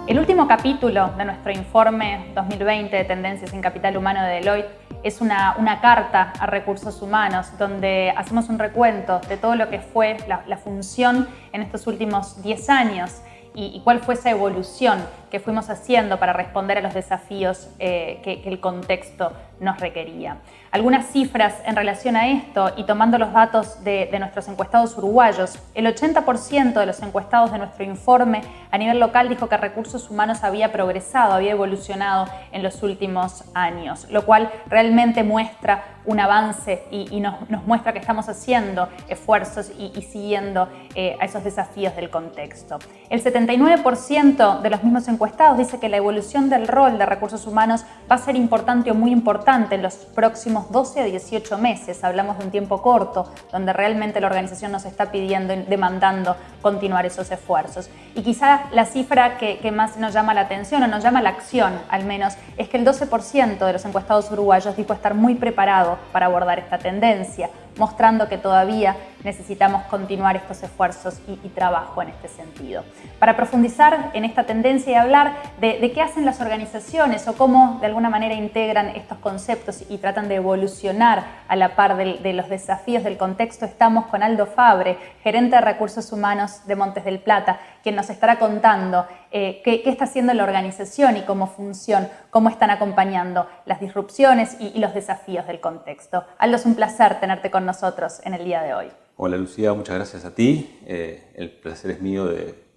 El último capítulo de nuestro informe 2020 de Tendencias en Capital Humano de Deloitte es una carta a recursos humanos donde hacemos un recuento de todo lo que fue la función en estos últimos 10 años y cuál fue esa evolución que fuimos haciendo para responder a los desafíos que el contexto nos requería. Algunas cifras en relación a esto y tomando los datos de nuestros encuestados uruguayos, el 80% de los encuestados de nuestro informe a nivel local dijo que recursos humanos había progresado, había evolucionado en los últimos años, lo cual realmente muestra un avance y nos muestra que estamos haciendo esfuerzos y siguiendo a esos desafíos del contexto. El 79% de los mismos encuestados dice que la evolución del rol de recursos humanos va a ser importante o muy importante en los próximos 12 a 18 meses. Hablamos de un tiempo corto donde realmente la organización nos está pidiendo y demandando continuar esos esfuerzos. Y quizá la cifra que más nos llama la atención o nos llama la acción al menos es que el 12% de los encuestados uruguayos dijo estar muy preparado para abordar esta tendencia, mostrando que todavía necesitamos continuar estos esfuerzos y trabajo en este sentido. Para profundizar en esta tendencia y hablar de qué hacen las organizaciones o cómo de alguna manera integran estos conceptos y tratan de evolucionar a la par de los desafíos del contexto, estamos con Aldo Fabre, gerente de recursos humanos de Montes del Plata, quien nos estará contando qué está haciendo la organización y como función, cómo están acompañando las disrupciones y los desafíos del contexto. Aldo, es un placer tenerte con nosotros en el día de hoy. Hola Lucía, muchas gracias a ti. El placer es mío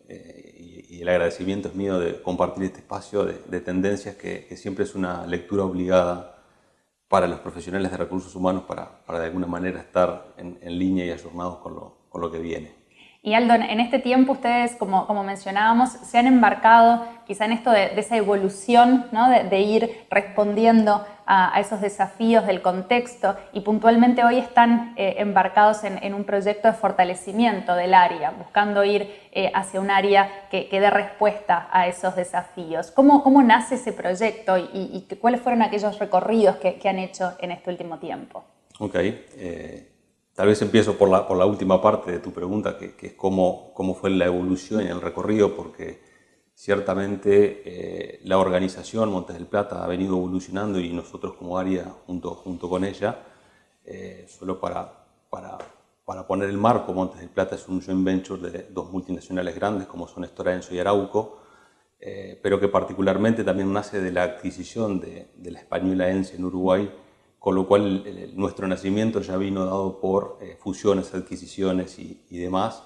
y el agradecimiento es mío de compartir este espacio de tendencias que siempre es una lectura obligada para los profesionales de recursos humanos para de alguna manera estar en línea y ayornados con lo que viene. Y Aldo, en este tiempo ustedes, como mencionábamos, se han embarcado quizá en esto de esa evolución, ¿no? de ir respondiendo a esos desafíos del contexto y puntualmente hoy están embarcados en un proyecto de fortalecimiento del área, buscando ir hacia un área que dé respuesta a esos desafíos. ¿Cómo nace ese proyecto y cuáles fueron aquellos recorridos que han hecho en este último tiempo? Ok. Tal vez empiezo por la última parte de tu pregunta, que es cómo fue la evolución y el recorrido, porque ciertamente la organización Montes del Plata ha venido evolucionando y nosotros como área junto con ella, solo para poner el marco, Montes del Plata es un joint venture de dos multinacionales grandes como son Stora Enso y Arauco, pero que particularmente también nace de la adquisición de la española ENCE en Uruguay, con lo cual nuestro nacimiento ya vino dado por fusiones, adquisiciones y demás,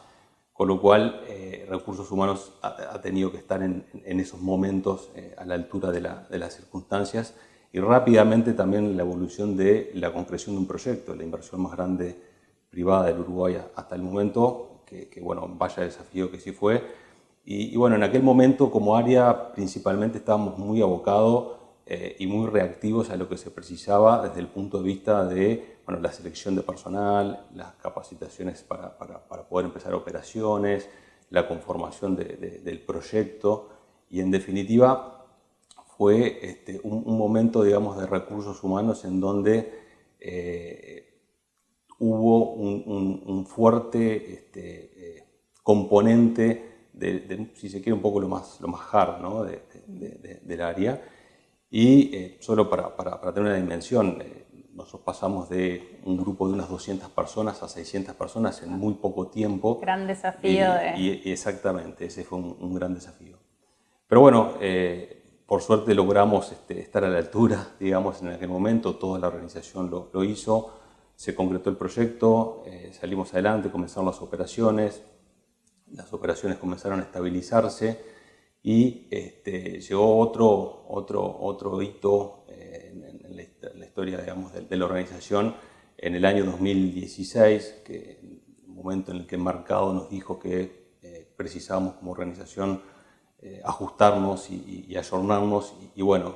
con lo cual Recursos Humanos ha tenido que estar en esos momentos a la altura de las circunstancias y rápidamente también la evolución de la concreción de un proyecto, la inversión más grande privada del Uruguay hasta el momento, que bueno, vaya desafío que sí fue. Y bueno, en aquel momento como área principalmente estábamos muy abocados y muy reactivos a lo que se precisaba desde el punto de vista de la selección de personal, las capacitaciones para poder empezar operaciones, la conformación del proyecto y en definitiva fue un momento, digamos, de recursos humanos en donde hubo un fuerte componente si se quiere, un poco lo más hard, ¿no? del área. Y solo para tener una dimensión, nosotros pasamos de un grupo de unas 200 personas a 600 personas en muy poco tiempo. Gran desafío. Y exactamente, ese fue un gran desafío. Pero bueno, por suerte logramos estar a la altura, digamos, en aquel momento. Toda la organización lo hizo, se concretó el proyecto, salimos adelante, comenzaron las operaciones comenzaron a estabilizarse. Y llegó otro hito en la historia, digamos, de la organización en el año 2016, un momento en el que el mercado nos dijo que precisábamos como organización ajustarnos y ayornarnos. Y bueno,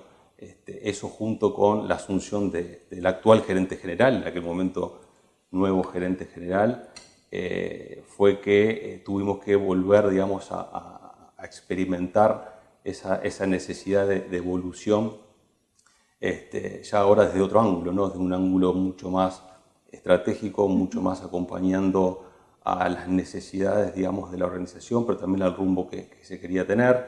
eso junto con la asunción del actual gerente general, en aquel momento nuevo gerente general, fue que tuvimos que volver, digamos, a experimentar esa necesidad de evolución, ya ahora desde otro ángulo, ¿no? Desde un ángulo mucho más estratégico, mucho más acompañando a las necesidades, digamos, de la organización, pero también al rumbo que se quería tener.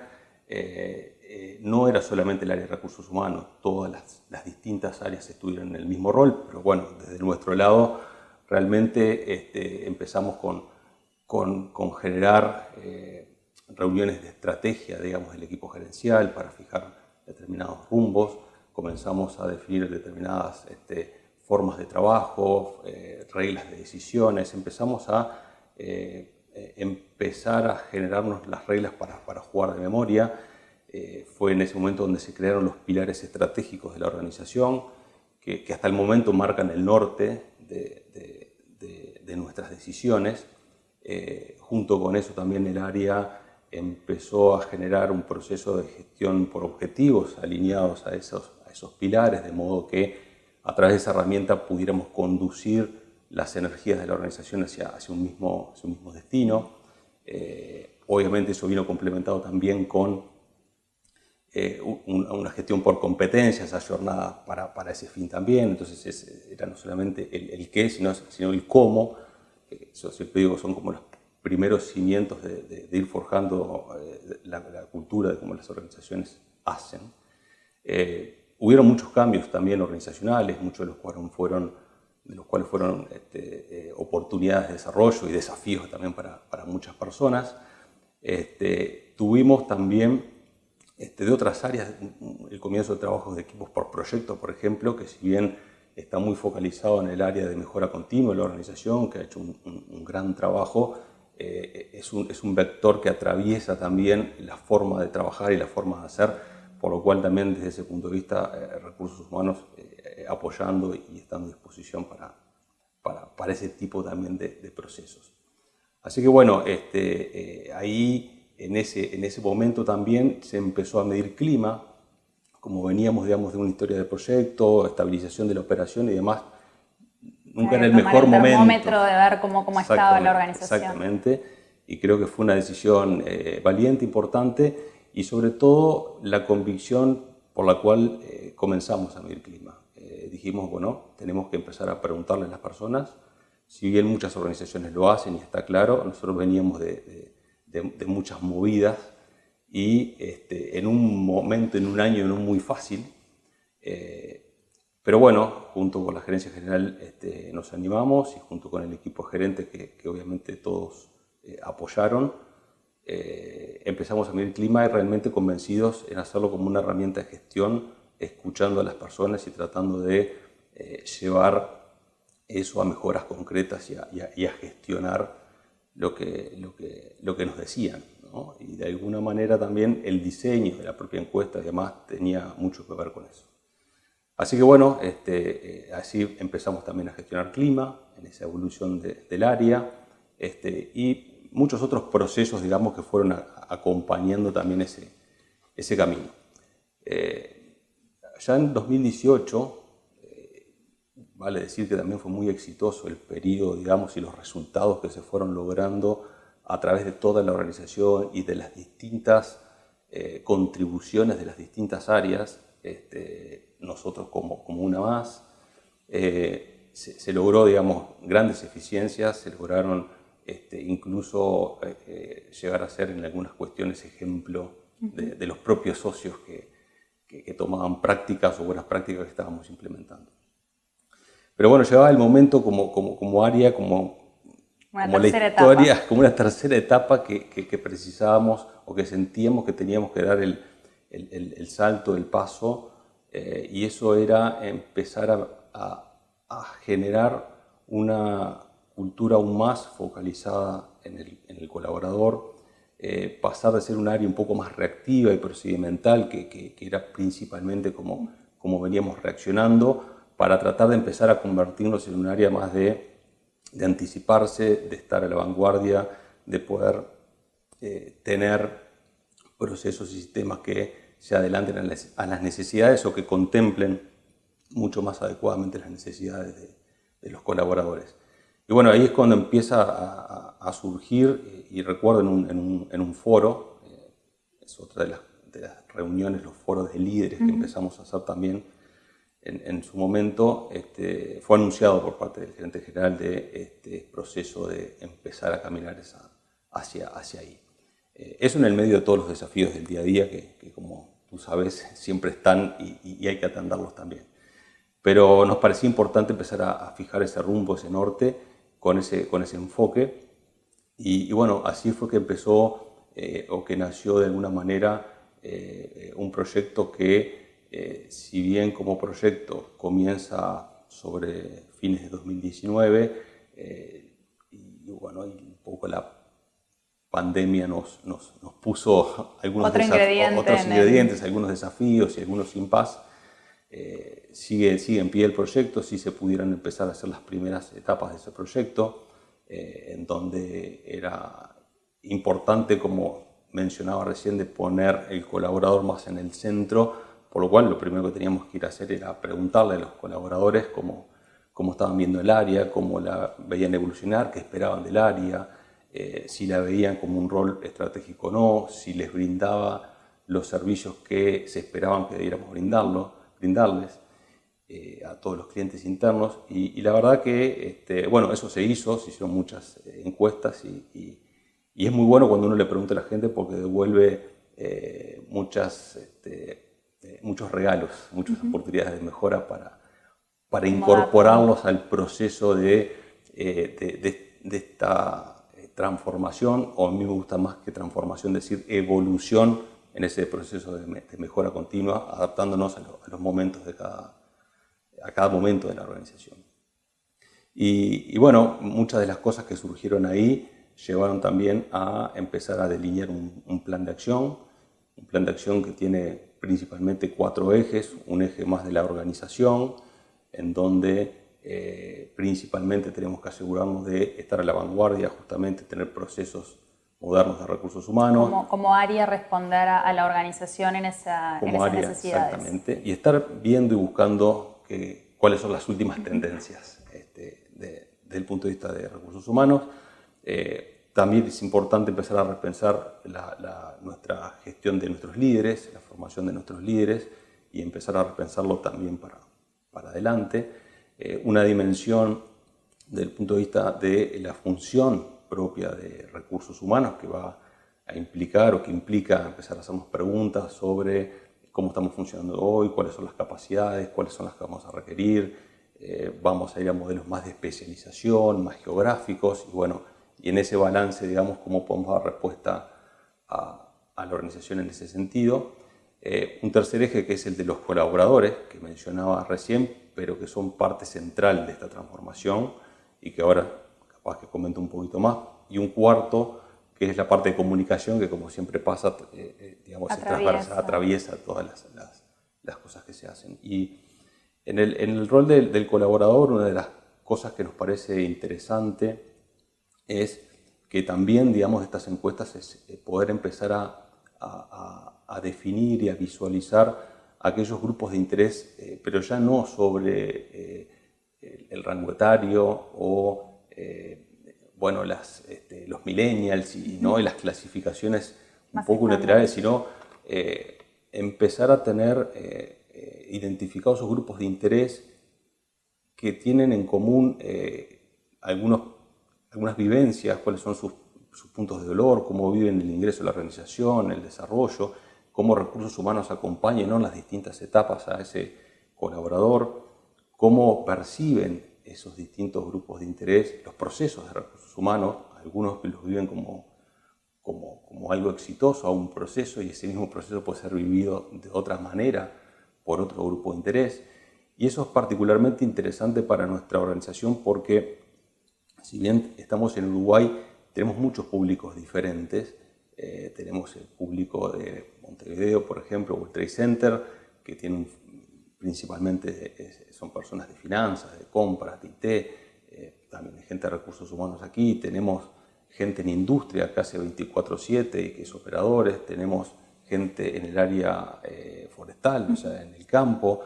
no era solamente el área de recursos humanos, todas las distintas áreas estuvieron en el mismo rol, pero bueno, desde nuestro lado realmente empezamos con generar reuniones de estrategia, digamos, del equipo gerencial para fijar determinados rumbos, comenzamos a definir determinadas formas de trabajo, reglas de decisiones, empezamos a empezar a generarnos las reglas para jugar de memoria. Fue en ese momento donde se crearon los pilares estratégicos de la organización, que hasta el momento marcan el norte de nuestras decisiones. Junto con eso también el área empezó a generar un proceso de gestión por objetivos alineados a esos pilares, de modo que a través de esa herramienta pudiéramos conducir las energías de la organización hacia un mismo destino. Obviamente eso vino complementado también con una gestión por competencias ayornada para ese fin también. Entonces era no solamente el qué, sino el cómo. Eso siempre digo, son como los primeros cimientos de ir forjando la cultura de cómo las organizaciones hacen. Hubieron muchos cambios también organizacionales, muchos de los cuales fueron oportunidades de desarrollo y desafíos también para muchas personas. Tuvimos también de otras áreas el comienzo de trabajos de equipos por proyecto, por ejemplo, que si bien está muy focalizado en el área de mejora continua de la organización, que ha hecho un gran trabajo, es un vector que atraviesa también la forma de trabajar y la forma de hacer, por lo cual también desde ese punto de vista recursos humanos apoyando y estando a disposición para ese tipo también de procesos. Así que bueno, ahí en ese momento también se empezó a medir clima, como veníamos, digamos, de una historia de proyecto, estabilización de la operación y demás. Nunca era el mejor momento. El termómetro de ver cómo estaba la organización. Exactamente, y creo que fue una decisión valiente, importante, y sobre todo la convicción por la cual comenzamos a medir clima. Dijimos, bueno, tenemos que empezar a preguntarle a las personas, si bien muchas organizaciones lo hacen y está claro, nosotros veníamos de muchas movidas y en un momento, en un año no muy fácil, pero bueno, junto con la gerencia general nos animamos y junto con el equipo gerente que obviamente todos apoyaron, empezamos a medir clima y realmente convencidos en hacerlo como una herramienta de gestión, escuchando a las personas y tratando de llevar eso a mejoras concretas y a gestionar lo que nos decían, ¿no? Y de alguna manera también el diseño de la propia encuesta y demás tenía mucho que ver con eso. Así que bueno, así empezamos también a gestionar clima, en esa evolución del área, y muchos otros procesos, digamos, que fueron acompañando también ese camino. Ya en 2018, vale decir que también fue muy exitoso el periodo, digamos, y los resultados que se fueron logrando a través de toda la organización y de las distintas contribuciones de las distintas áreas, nosotros como una más, se logró, digamos, grandes eficiencias, se lograron incluso llegar a ser en algunas cuestiones ejemplo de los propios socios que tomaban prácticas o buenas prácticas que estábamos implementando. Pero bueno, llegaba el momento como área, como la historia, como una tercera etapa que precisábamos o que sentíamos que teníamos que dar el salto, el paso, y eso era empezar a generar una cultura aún más focalizada en el colaborador, pasar de ser un área un poco más reactiva y procedimental, que era principalmente como veníamos reaccionando, para tratar de empezar a convertirnos en un área más de anticiparse, de estar a la vanguardia, de poder tener procesos y sistemas que se adelanten a las necesidades o que contemplen mucho más adecuadamente las necesidades de los colaboradores. Y bueno, ahí es cuando empieza a surgir, y recuerdo en un foro, es otra de las reuniones, los foros de líderes que empezamos a hacer también en su momento, fue anunciado por parte del gerente general de este proceso de empezar a caminar hacia ahí. Eso en el medio de todos los desafíos del día a día que como tú sabes siempre están y hay que atenderlos también. Pero nos parecía importante empezar a fijar ese rumbo, ese norte, con ese enfoque. Y bueno, así fue que empezó o que nació de alguna manera un proyecto que, si bien como proyecto comienza sobre fines de 2019, y bueno, y un poco la pandemia nos puso algunos ingredientes, algunos desafíos y algunos impases. Sigue en pie el proyecto, sí se pudieran empezar a hacer las primeras etapas de ese proyecto, en donde era importante, como mencionaba recién, de poner el colaborador más en el centro, por lo cual lo primero que teníamos que ir a hacer era preguntarle a los colaboradores cómo estaban viendo el área, cómo la veían evolucionar, qué esperaban del área, si la veían como un rol estratégico o no, si les brindaba los servicios que se esperaban que debiéramos brindarles a todos los clientes internos. Y la verdad que, bueno, eso se hicieron muchas encuestas y es muy bueno cuando uno le pregunta a la gente porque devuelve muchos regalos, muchas oportunidades de mejora para incorporarlos al proceso de esta transformación, o a mí me gusta más que transformación decir evolución en ese proceso de mejora continua, adaptándonos a los momentos a cada momento de la organización. Y bueno, muchas de las cosas que surgieron ahí llevaron también a empezar a delinear un plan de acción que tiene principalmente 4 ejes, un eje más de la organización, en donde principalmente tenemos que asegurarnos de estar a la vanguardia, justamente tener procesos modernos de recursos humanos. Como área responder a la organización en esas necesidades. Exactamente, y estar viendo y buscando cuáles son las últimas tendencias desde el punto de vista de recursos humanos. También es importante empezar a repensar nuestra gestión de nuestros líderes, la formación de nuestros líderes, y empezar a repensarlo también para adelante. Una dimensión del punto de vista de la función propia de recursos humanos que va a implicar o que implica empezar a hacernos preguntas sobre cómo estamos funcionando hoy, cuáles son las capacidades, cuáles son las que vamos a requerir. Vamos a ir a modelos más de especialización, más geográficos, y bueno, y en ese balance, digamos, cómo podemos dar respuesta a la organización en ese sentido. Un tercer eje que es el de los colaboradores, que mencionaba recién, pero que son parte central de esta transformación y que ahora capaz que comento un poquito más. Y un cuarto, que es la parte de comunicación, que como siempre pasa, digamos, atraviesa todas las cosas que se hacen. Y en el rol del colaborador, una de las cosas que nos parece interesante es que también, digamos, estas encuestas es poder empezar a definir y a visualizar aquellos grupos de interés, pero ya no sobre el rango etario o bueno, los millennials y las clasificaciones un poco unilaterales, sino empezar a tener identificados esos grupos de interés que tienen en común algunas vivencias, cuáles son sus puntos de dolor, cómo viven el ingreso a la organización, el desarrollo, cómo recursos humanos acompañan en las distintas etapas a ese colaborador, cómo perciben esos distintos grupos de interés, los procesos de recursos humanos, algunos que los viven como algo exitoso, a un proceso, y ese mismo proceso puede ser vivido de otra manera por otro grupo de interés. Y eso es particularmente interesante para nuestra organización porque, si bien estamos en Uruguay, tenemos muchos públicos diferentes. Tenemos el público de Montevideo, por ejemplo, World Trade Center, que tiene principalmente son personas de finanzas, de compras, de IT, también hay gente de recursos humanos aquí, tenemos gente en industria que hace 24/7 y que es operadores, tenemos gente en el área forestal, o sea, en el campo.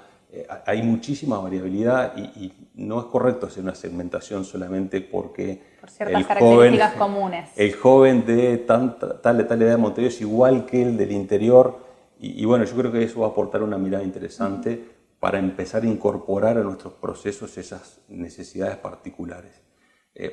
Hay muchísima variabilidad y no es correcto hacer una segmentación solamente porque por ciertas características comunes. El joven de tal edad de Montevideo es igual que el del interior y bueno, yo creo que eso va a aportar una mirada interesante para empezar a incorporar a nuestros procesos esas necesidades particulares.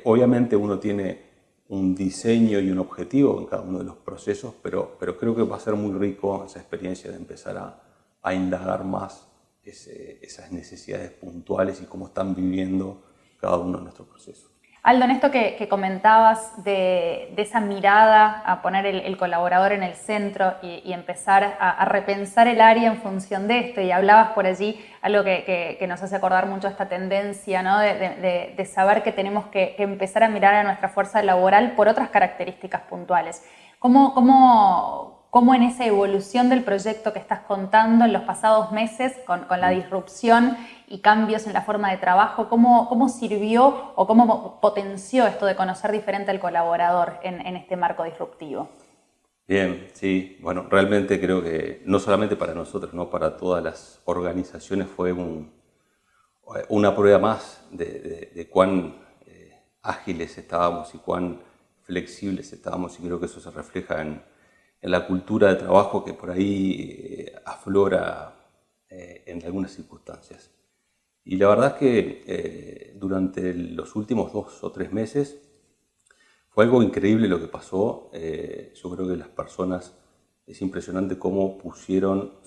Obviamente uno tiene un diseño y un objetivo en cada uno de los procesos, pero creo que va a ser muy rico esa experiencia de empezar a indagar más esas necesidades puntuales y cómo están viviendo cada uno de nuestros procesos. Aldo, en esto que comentabas de esa mirada a poner el colaborador en el centro y empezar a repensar el área en función de esto, y hablabas por allí algo que nos hace acordar mucho esta tendencia, ¿no? de saber que tenemos que empezar a mirar a nuestra fuerza laboral por otras características puntuales. ¿Cómo en esa evolución del proyecto que estás contando en los pasados meses, con la disrupción y cambios en la forma de trabajo, cómo sirvió o cómo potenció esto de conocer diferente al colaborador en este marco disruptivo? Bien, sí, bueno, realmente creo que no solamente para nosotros, ¿no? Para todas las organizaciones fue una prueba más de cuán ágiles estábamos y cuán flexibles estábamos, y creo que eso se refleja en la cultura de trabajo que por ahí aflora en algunas circunstancias. Y la verdad es que durante los últimos 2 o 3 meses fue algo increíble lo que pasó. Yo creo que las personas, es impresionante cómo pusieron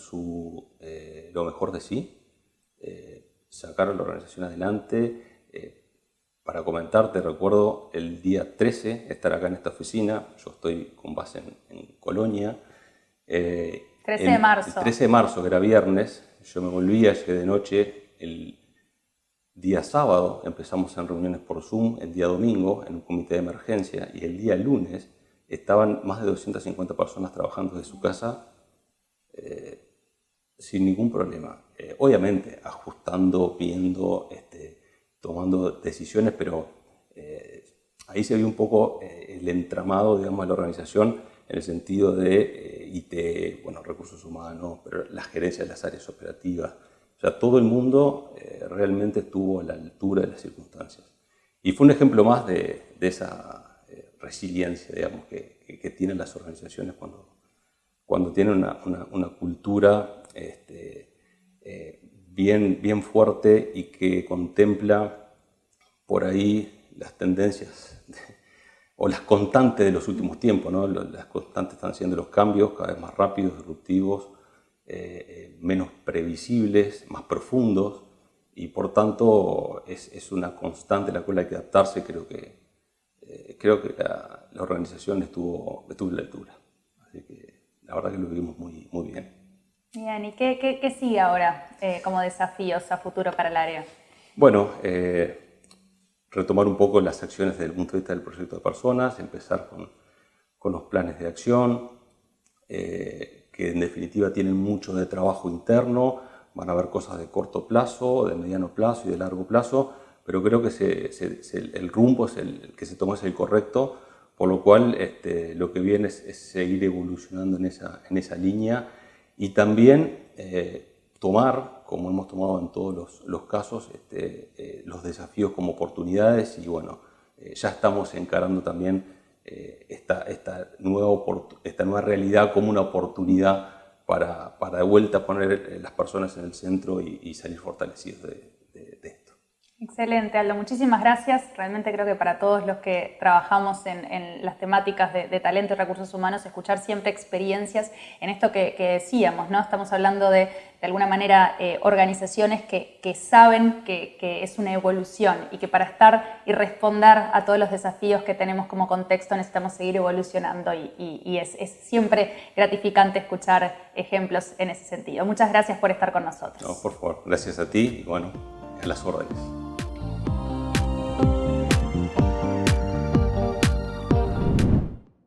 lo mejor de sí, sacaron la organización adelante. Para comentarte, recuerdo el día 13 estar acá en esta oficina. Yo estoy con base en Colonia. 13 de marzo. El 13 de marzo, que era viernes, yo me volvía, llegué de noche. El día sábado empezamos en reuniones por Zoom, el día domingo en un comité de emergencia, y el día lunes estaban más de 250 personas trabajando desde su casa sin ningún problema. Obviamente ajustando, viendo, tomando decisiones, pero ahí se vio un poco el entramado, digamos, de la organización en el sentido de IT, bueno, recursos humanos, pero la gerencia de las áreas operativas. O sea, todo el mundo realmente estuvo a la altura de las circunstancias. Y fue un ejemplo más de esa resiliencia, digamos, que tienen las organizaciones cuando tienen una cultura bien fuerte y que contempla por ahí las tendencias o las constantes de los últimos tiempos, ¿no? Las constantes están siendo los cambios cada vez más rápidos, disruptivos, menos previsibles, más profundos, y por tanto es una constante a la cual hay que adaptarse. Creo que la organización estuvo a la altura, así que la verdad que lo vivimos muy, muy bien. Bien, ¿y qué sigue ahora como desafíos a futuro para el área? Bueno, retomar un poco las acciones desde el punto de vista del proyecto de personas, empezar con los planes de acción, que en definitiva tienen mucho de trabajo interno. Van a haber cosas de corto plazo, de mediano plazo y de largo plazo, pero creo que el rumbo que se tomó es el correcto, por lo cual lo que viene es seguir evolucionando en esa línea, y también tomar, como hemos tomado en todos los casos, los desafíos como oportunidades. Y bueno, ya estamos encarando también esta nueva realidad como una oportunidad para de vuelta poner las personas en el centro y salir fortalecidos de esto. Excelente, Aldo. Muchísimas gracias. Realmente creo que para todos los que trabajamos en las temáticas de talento y recursos humanos, escuchar siempre experiencias en esto que decíamos, ¿no? Estamos hablando de alguna manera, organizaciones que saben que es una evolución y que para estar y responder a todos los desafíos que tenemos como contexto necesitamos seguir evolucionando, y es siempre gratificante escuchar ejemplos en ese sentido. Muchas gracias por estar con nosotros. No, por favor, gracias a ti y bueno, a las órdenes.